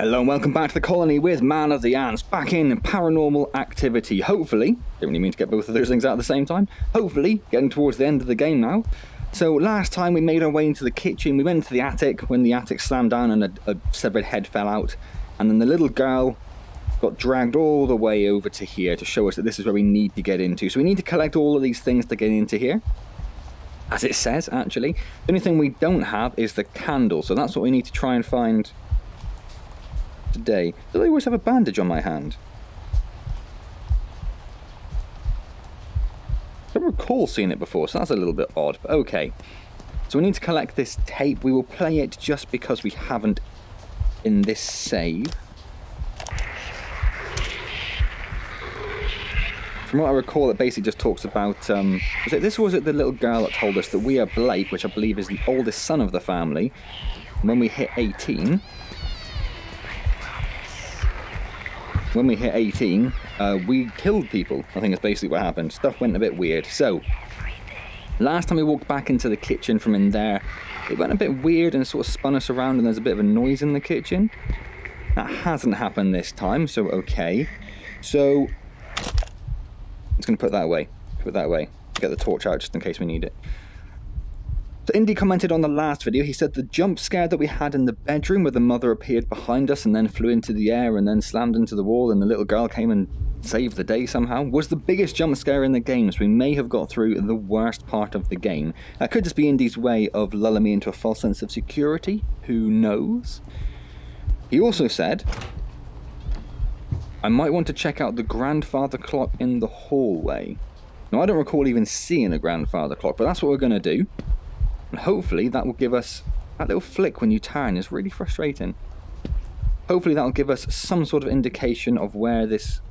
Hello and welcome back to the colony with Man of the Antz, back in Paranormal Activity. Hopefully, don't really mean to get both of those things out at the same time, hopefully getting towards the end of the game now. So last time we made our way into the kitchen, we went into the attic when the attic slammed down and a severed head fell out, and then the little girl got dragged all the way over to here to show us that this is where we need to get into. So we need to collect all of these things to get into here, as it says actually. The only thing we don't have is the candle, so that's what we need to try and find today. Do I always have a bandage on my hand? I don't recall seeing it before, so that's a little bit odd, but okay. So we need to collect this tape. We will play it just because we haven't in this save. From what I recall, it basically just talks about, was it this or was it the little girl that told us that we are Blake, which I believe is the oldest son of the family, and when we hit 18, we killed people. I think that's basically what happened. Stuff went a bit weird. So, last time we walked back into the kitchen from in there, it went a bit weird and sort of spun us around and there's a bit of a noise in the kitchen. That hasn't happened this time, so okay. So, I'm just going to put that away. Get the torch out just in case we need it. So Indy commented on the last video. He said the jump scare that we had in the bedroom where the mother appeared behind us and then flew into the air and then slammed into the wall and the little girl came and saved the day somehow was the biggest jump scare in the game, so we may have got through the worst part of the game. That could just be Indy's way of lulling me into a false sense of security. Who knows? He also said I might want to check out the grandfather clock in the hallway. Now I don't recall even seeing a grandfather clock, but that's what we're going to do. And hopefully that will give us, that little flick when you turn is really frustrating. Hopefully that will give us some sort of indication of where this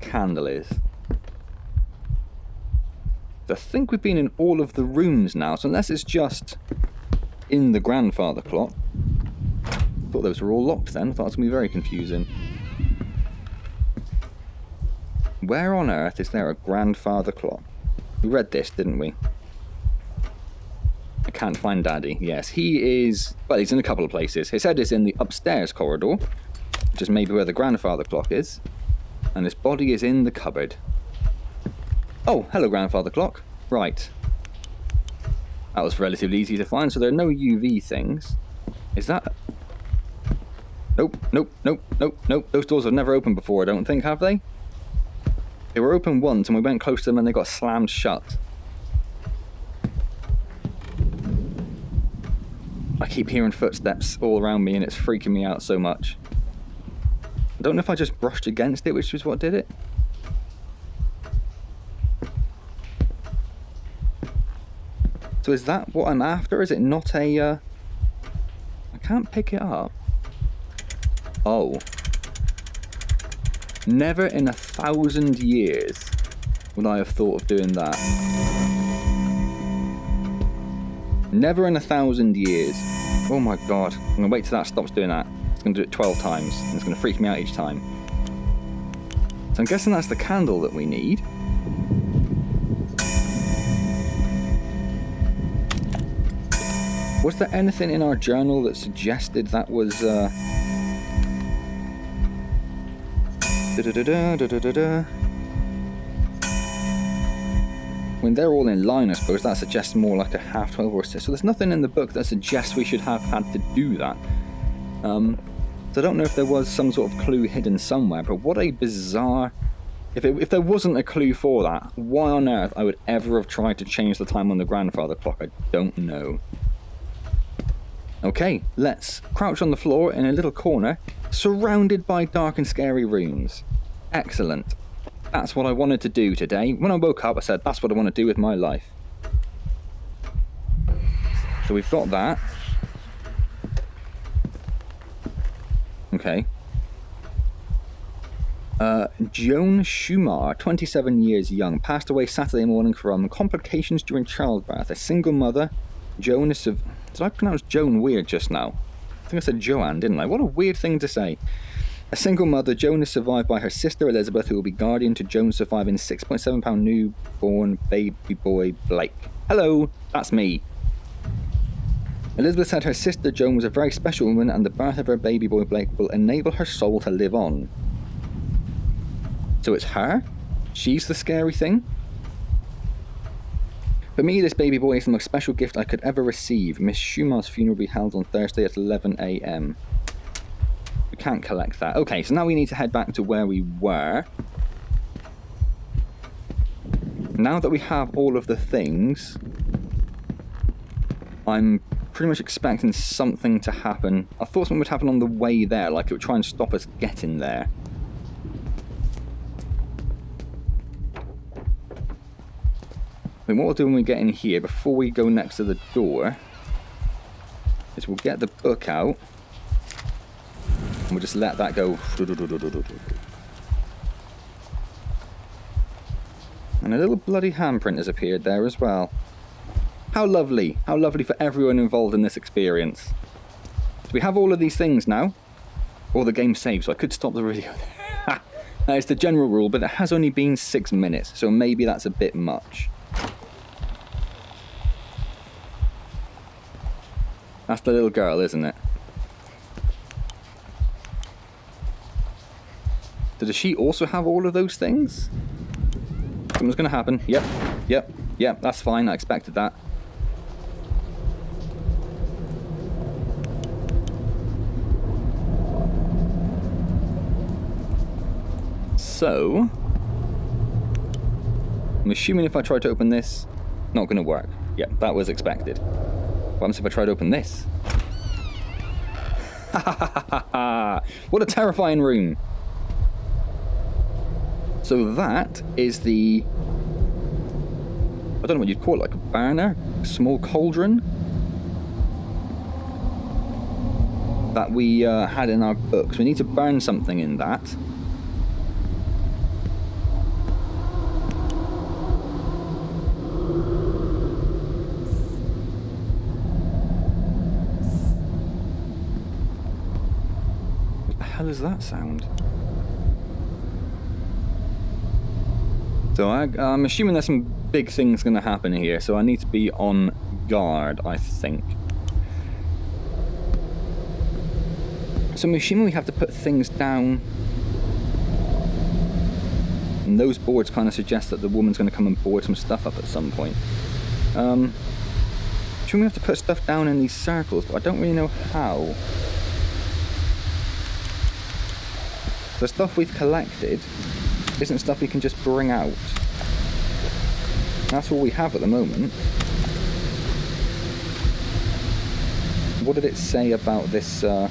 candle is. I think we've been in all of the rooms now, so unless it's just in the grandfather clock. I thought those were all locked then. I thought it was going to be very confusing. Where on earth is there a grandfather clock? We read this, didn't we? I can't find Daddy. Yes, he is... well, he's in a couple of places. He said it's in the upstairs corridor, which is maybe where the grandfather clock is. And his body is in the cupboard. Oh, hello, grandfather clock. Right. That was relatively easy to find, so there are no UV things. Is that... Nope. Those doors have never opened before, I don't think, have they? They were open once and we went close to them and they got slammed shut. I keep hearing footsteps all around me and it's freaking me out so much. I don't know if I just brushed against it, which was what did it. So is that what I'm after? Is it not a... I can't pick it up. Oh. Never in 1,000 years would I have thought of doing that. Never in 1,000 years. Oh my god. I'm going to wait till that stops doing that. It's going to do it 12 times. And it's going to freak me out each time. So I'm guessing that's the candle that we need. Was there anything in our journal that suggested that was... When they're all in line, I suppose that suggests more like a half 12 or 6. So there's nothing in the book that suggests we should have had to do that. So I don't know if there was some sort of clue hidden somewhere, but what a bizarre... If there wasn't a clue for that, why on earth I would ever have tried to change the time on the grandfather clock, I don't know. Okay, let's crouch on the floor in a little corner, surrounded by dark and scary rooms. Excellent. That's what I wanted to do today. When I woke up, I said, that's what I want to do with my life. So we've got that. Okay. Joan Schumar, 27 years young, passed away Saturday morning from complications during childbirth. A single mother, Joan is... Did I pronounce Joan weird just now? I think I said Joanne, didn't I? What a weird thing to say. A single mother, Joan is survived by her sister Elizabeth, who will be guardian to Joan's surviving 6.7-pound newborn baby boy Blake. Hello, that's me. Elizabeth said her sister Joan was a very special woman and the birth of her baby boy Blake will enable her soul to live on. So it's her? She's the scary thing? For me, this baby boy is the most special gift I could ever receive. Miss Schumacher's funeral will be held on Thursday at 11 AM. We can't collect that. Okay, so now we need to head back to where we were. Now that we have all of the things, I'm pretty much expecting something to happen. I thought something would happen on the way there, like it would try and stop us getting there. I mean, what we'll do when we get in here, before we go next to the door, is we'll get the book out, and we'll just let that go. And a little bloody handprint has appeared there as well. How lovely for everyone involved in this experience. So we have all of these things now. Or the game saved, so I could stop the video there. It's the general rule, but it has only been 6 minutes, so maybe that's a bit much. That's the little girl, isn't it? So does she also have all of those things? Something's gonna happen. Yep, that's fine, I expected that. So, I'm assuming if I try to open this, not gonna work. Yep, that was expected. What happens if I try to open this? What a terrifying room. So that is the, I don't know what you'd call it, like a burner? A small cauldron? That we had in our books. We need to burn something in that. What the hell is that sound? So I'm assuming there's some big things going to happen here, so I need to be on guard, I think. So I'm assuming we have to put things down. And those boards kind of suggest that the woman's going to come and board some stuff up at some point. I'm assuming we have to put stuff down in these circles, but I don't really know how. The stuff we've collected isn't stuff we can just bring out. That's all we have at the moment. What did it say about this? A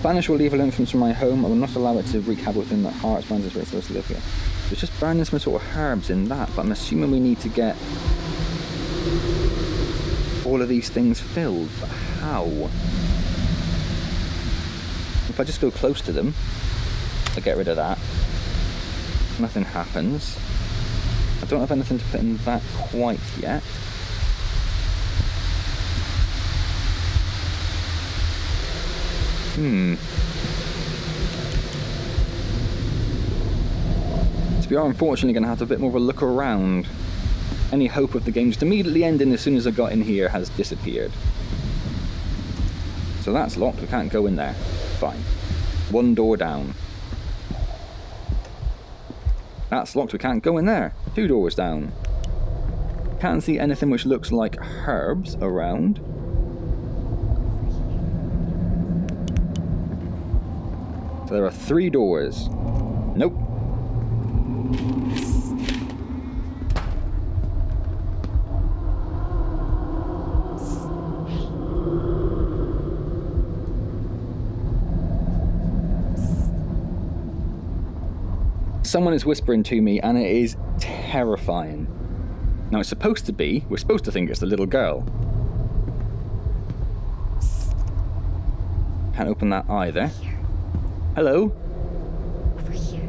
banish will leave a influence from my home. I will not allow it to wreak havoc within the hearts, minds, and spirits of those who live here. So it's just burning some sort of herbs in that, but I'm assuming we need to get all of these things filled. But how? If I just go close to them, I get rid of that. Nothing happens. I don't have anything to put in that quite yet. So we are unfortunately going to have to have a bit more of a look around. Any hope of the game just immediately ending as soon as I got in here has disappeared. So that's locked, we can't go in there. Fine. One door down. That's locked, we can't go in there. 2 doors down. Can't see anything which looks like herbs around. So there are 3 doors. Nope. Someone is whispering to me and it is terrifying. Now it's supposed to be, we're supposed to think it's the little girl. Can't open that either. Hello? Over here.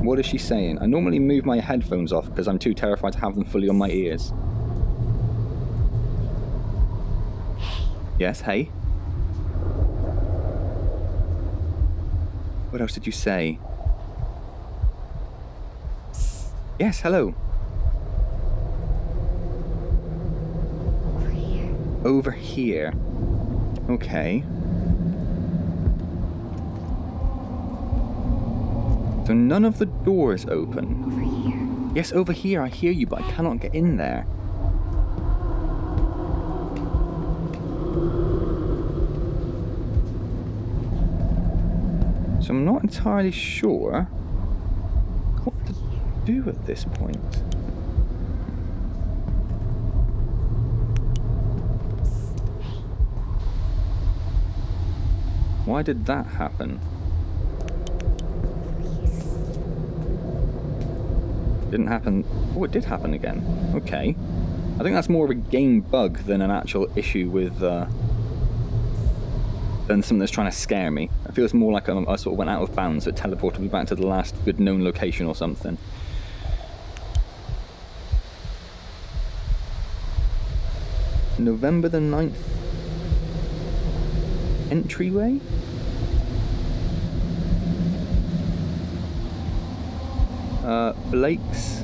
What is she saying? I normally move my headphones off because I'm too terrified to have them fully on my ears. Yes, hey? What else did you say? Yes, hello. over here. Okay. So none of the doors open. Over here. Yes, over here, I hear you, but I cannot get in there. So I'm not entirely sure what to do at this point. Why did that happen? Didn't happen. Oh, it did happen again. Okay. I think that's more of a game bug than an actual issue with, than something that's trying to scare me. It feels more like I sort of went out of bounds, so it teleported me back to the last good known location or something. November the 9th. Entryway? Blake's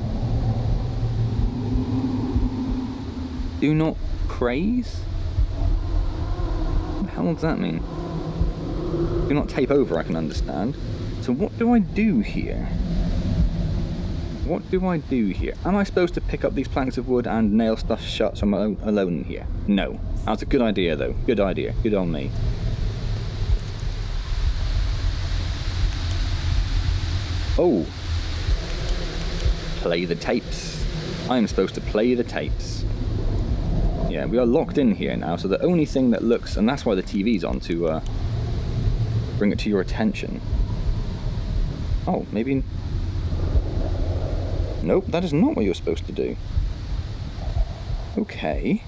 do not praise? What the hell does that mean? Do not tape over, I can understand. So what do I do here? What do I do here? Am I supposed to pick up these planks of wood and nail stuff shut so I'm alone in here? No. That's a good idea though. Good idea. Good on me. Oh. Play the tapes. I am supposed to play the tapes. Yeah, we are locked in here now, so the only thing that looks, and that's why the TV's on, to bring it to your attention. Oh, maybe... Nope, that is not what you're supposed to do. Okay.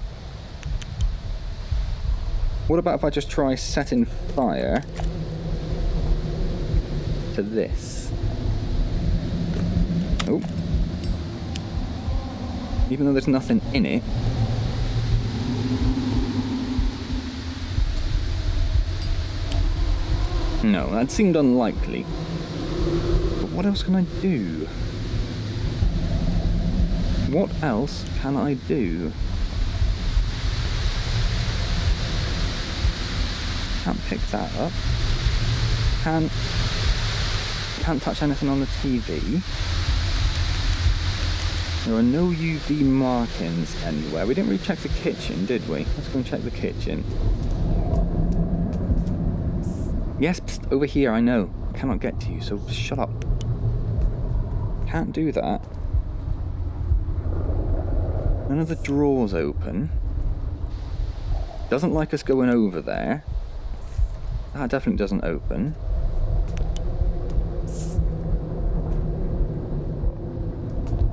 What about if I just try setting fire to this? Oh. Even though there's nothing in it. No, that seemed unlikely. But what else can I do? What else can I do? Can't pick that up. Can't touch anything on the TV. There are no UV markings anywhere. We didn't really check the kitchen, did we? Let's go and check the kitchen. Yes, psst, over here, I know. I cannot get to you, so shut up. Can't do that. None of the drawers open. Doesn't like us going over there. That definitely doesn't open.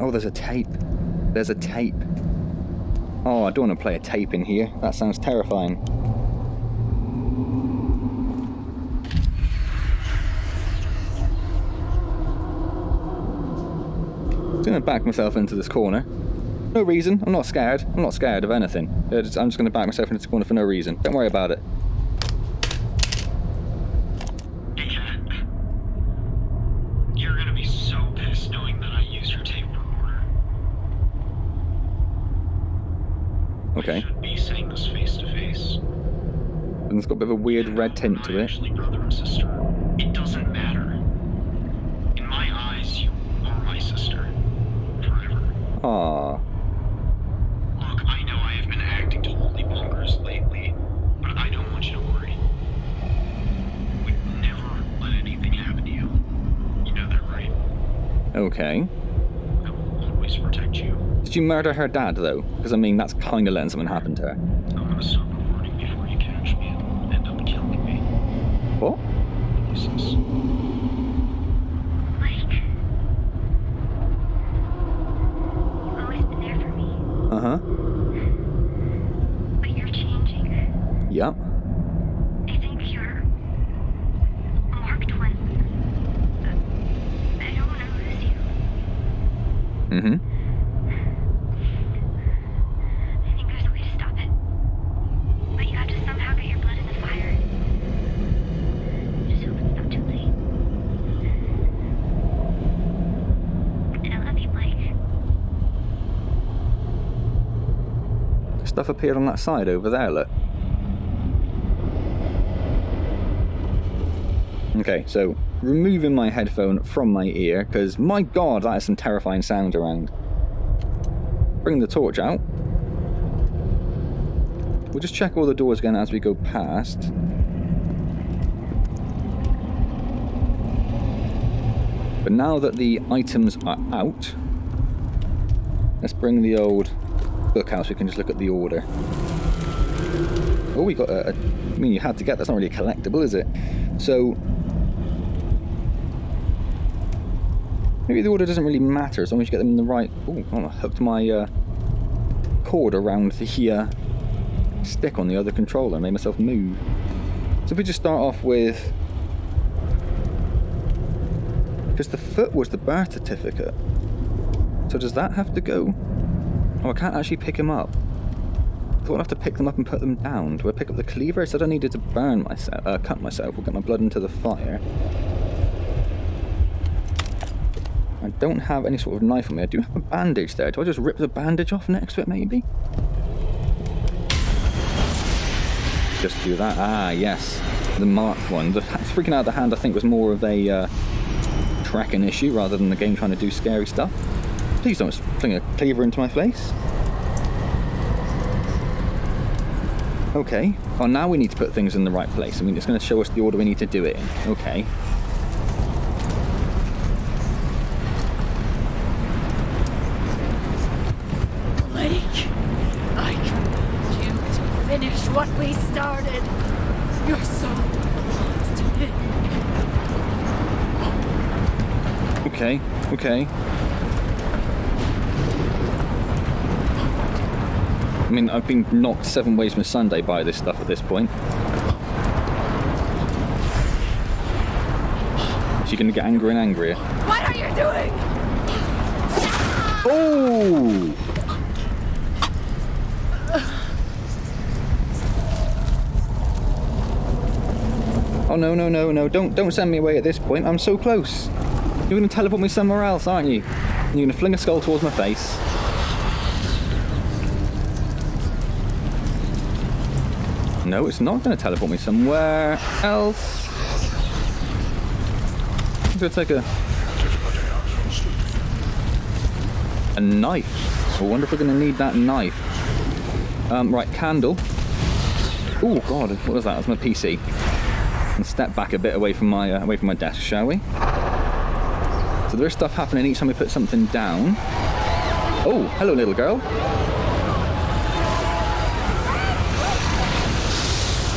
Oh, there's a tape. There's a tape. Oh, I don't want to play a tape in here. That sounds terrifying. I'm going to back myself into this corner. No reason. I'm not scared. I'm not scared of anything. I'm just going to back myself into this corner for no reason. Don't worry about it. You're going to be so pissed knowing that I used your tape recorder. Okay. I should be saying this face to face. And it's got a bit of a weird red tint to it. Actually, brother and sister. It doesn't matter. In my eyes, you are my sister. Forever. Aww. Look, I know I have been acting totally bonkers lately, but I don't want you to worry. We'd never let anything happen to you. You know that, right? Okay. I will always protect you. Did you murder her dad, though? Because, I mean, that's kind of letting something happen to her. I'm gonna stop recording before you catch me and end up killing me. What? Jesus. Mike. You've always been there for me, Uh-huh. but you're changing. Yep. I think you're marked one. I don't want to lose you. Mm-hmm. I think there's a way to stop it. But you have to somehow get your blood in the fire. Just hope it's not too late. And I love you, Blake. Stuff appeared on that side over there, look. Okay, so removing my headphone from my ear, because my god, that is some terrifying sound around. Bring the torch out. We'll just check all the doors again as we go past. But now that the items are out, let's bring the old book out so we can just look at the order. Oh, we got I mean, you had to get, that's not really a collectible, is it? So, maybe the order doesn't really matter as long as you get them in the right... Oh, I hooked my cord around the stick on the other controller, made myself move. So if we just start off with... Because the foot was the birth certificate. So does that have to go? Oh, I can't actually pick him up. I thought I'd have to pick them up and put them down. Do I pick up the cleaver? I said I needed to burn myself, cut myself, or get my blood into the fire. I don't have any sort of knife on me. I do have a bandage there. Do I just rip the bandage off next to it, maybe? Just do that. Ah, yes. The marked one. The freaking out of the hand, I think, was more of a tracking issue rather than the game trying to do scary stuff. Please don't fling a cleaver into my face. Okay. Oh, now we need to put things in the right place. I mean, it's going to show us the order we need to do it in. Okay. Finish what we started. Your soul belongs to him. Okay, okay. I mean, I've been knocked 7 ways from Sunday by this stuff at this point. She's gonna get angrier and angrier. What are you doing? Oh! Oh no, no, no, no, don't send me away at this point, I'm so close. You're gonna teleport me somewhere else, aren't you? You're gonna fling a skull towards my face. No, it's not gonna teleport me somewhere else. I'm gonna take a knife. I wonder if we're gonna need that knife. Right, candle. Oh god, what was that? That's my PC. And step back a bit away from my desk, shall we? So there's stuff happening each time we put something down. Oh, hello, little girl.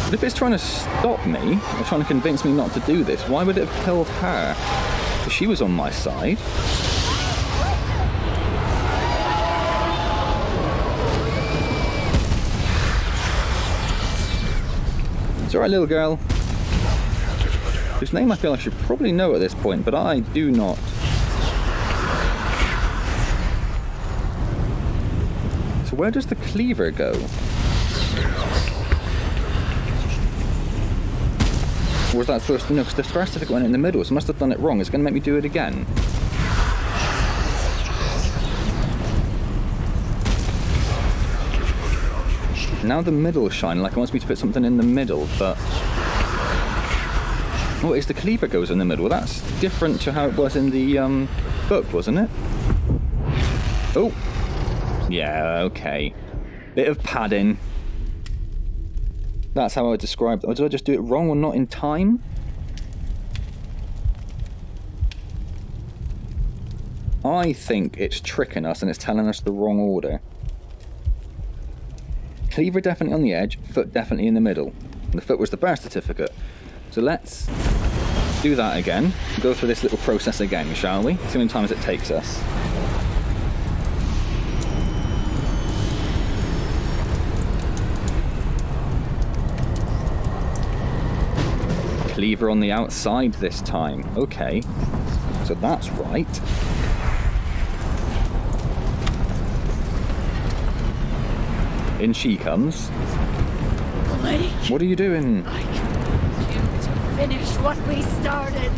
But if it's trying to stop me, or trying to convince me not to do this, why would it have killed her? Because she was on my side. It's alright, little girl. Whose name I feel I should probably know at this point, but I do not. So where does the cleaver go? Or was that supposed to... No, because the birth certificate went in the middle, so I must have done it wrong. It's going to make me do it again. Now the middle is shining, like it wants me to put something in the middle, but... Oh, it's the cleaver goes in the middle. That's different to how it was in the book, wasn't it? Oh. Yeah, okay. Bit of padding. That's how I would describe it. Or did I just do it wrong or not in time? I think it's tricking us and it's telling us the wrong order. Cleaver definitely on the edge, foot definitely in the middle. And the foot was the birth certificate. So let's do that again. Go through this little process again, shall we? See how many times it takes us. Cleaver on the outside this time. Okay. So that's right. In she comes. Blake, what are you doing? I command you to finish what we started.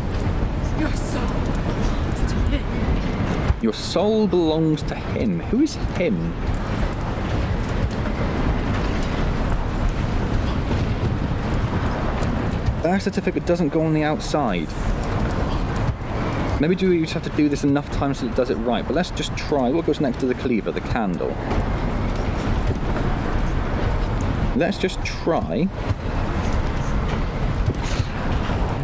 Your soul belongs to him. Your soul belongs to him. Who is him? Birth certificate doesn't go on the outside. Maybe you just have to do this enough times so it does it right, but let's just try. What goes next to the cleaver? The candle. Let's just try.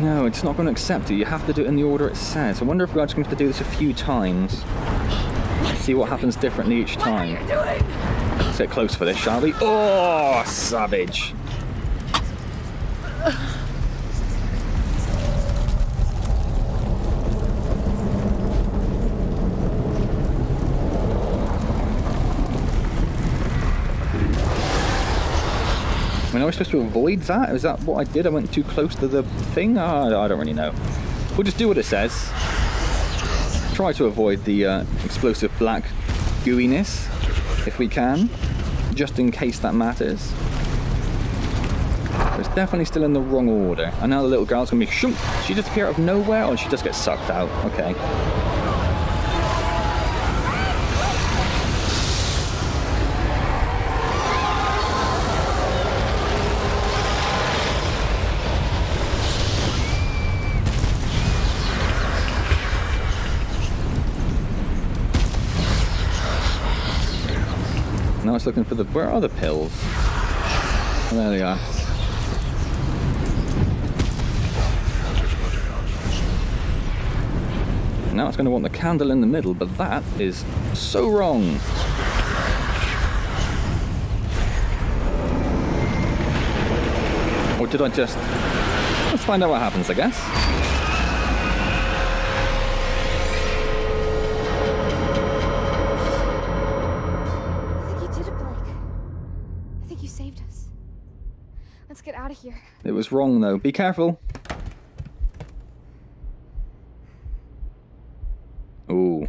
No, it's not going to accept it. You have to do it in the order it says. I wonder if we're just going to have to do this a few times. See what happens differently each time. What are you doing? Let's get close for this, shall we? Oh, savage. I mean, are we supposed to avoid that? Is that what I did? I went too close to the thing? I don't really know. We'll just do what it says. Try to avoid the explosive black gooiness, if we can, just in case that matters. But it's definitely still in the wrong order. And now the little girl's gonna be shoom. She just appear out of nowhere, or she just gets sucked out? Okay. Now it's looking for the... Where are the pills? Oh, there they are. Now it's going to want the candle in the middle, but that is so wrong. Or did I just... Let's find out what happens, I guess. Let's get out of here. It was wrong, though. Be careful. Ooh.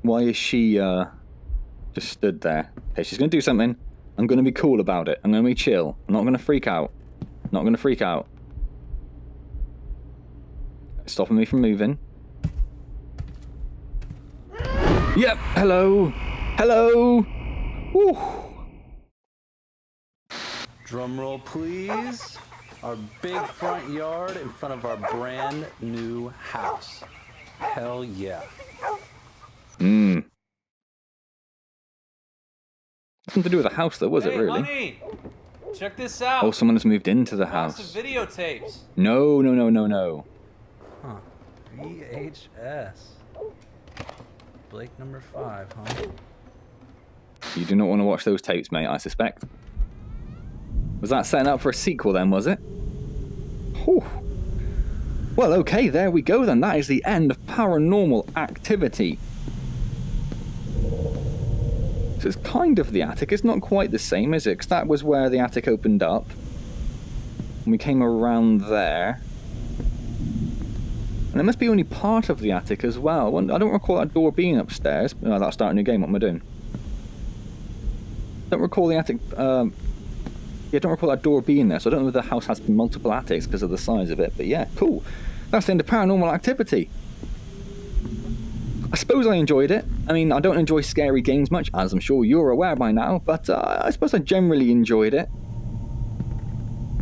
Why is she, just stood there? Okay, she's gonna do something. I'm gonna be cool about it. I'm gonna be chill. I'm not gonna freak out. Not gonna freak out. Stopping me from moving. Yep, hello. Hello. Woo. Drum roll, please. Our big front yard in front of our brand new house. Hell yeah. Nothing to do with the house, though, was it really? Honey, check this out. Oh, someone has moved into the House house. of videotapes. No, no, no, no, no. Huh. VHS. Blake number 5, huh? You do not want to watch those tapes, mate, I suspect. Was that setting up for a sequel then, was it? Whew. Well, okay, there we go then. That is the end of Paranormal Activity. So it's kind of the attic. It's not quite the same, is it? Because that was where the attic opened up. And we came around there. And it must be only part of the attic as well. I don't recall that door being upstairs. Oh, that's starting a new game. What am I doing? Don't recall the attic... Yeah, I don't recall that door being there, so I don't know if the house has multiple attics because of the size of it. But yeah, cool. That's the end of Paranormal Activity. I suppose I enjoyed it. I mean, I don't enjoy scary games much, as I'm sure you're aware by now, but I suppose I generally enjoyed it.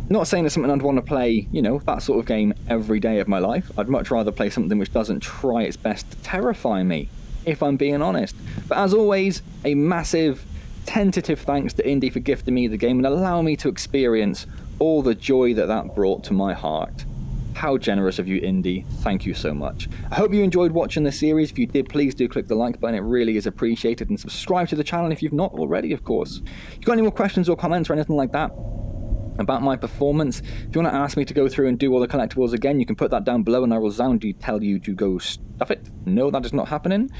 Not saying it's something I'd want to play, you know, that sort of game every day of my life. I'd much rather play something which doesn't try its best to terrify me, if I'm being honest. But as always, a massive... tentative thanks to Indy for gifting me the game and allowing me to experience all the joy that brought to my heart. How generous of you, Indy. Thank you so much. I hope you enjoyed watching this series. If you did, please do click the like button. It really is appreciated. And subscribe to the channel if you've not already, of course. If you've got any more questions or comments or anything like that about my performance, if you want to ask me to go through and do all the collectibles again, you can put that down below and I will tell you to go stuff it. No, that is not happening.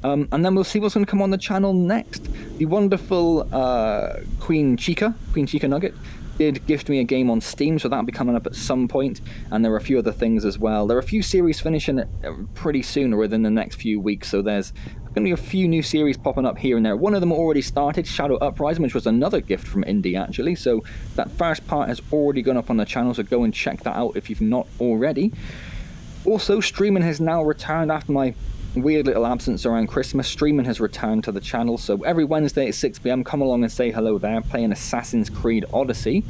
And then we'll see what's going to come on the channel next. The wonderful Queen Chica Nugget, did gift me a game on Steam, so that'll be coming up at some point. And there are a few other things as well. There are a few series finishing pretty soon or within the next few weeks, so there's going to be a few new series popping up here and there. One of them already started, Shadow Uprising, which was another gift from Indy actually. So that first part has already gone up on the channel, so go and check that out if you've not already. Also, streaming has now returned after my weird little absence around Christmas. Streaming has returned to the channel, so every Wednesday at 6 PM, come along and say hello there, playing Assassin's Creed Odyssey.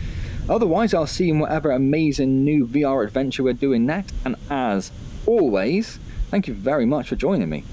Otherwise, I'll see you in whatever amazing new VR adventure we're doing next. And as always, thank you very much for joining me.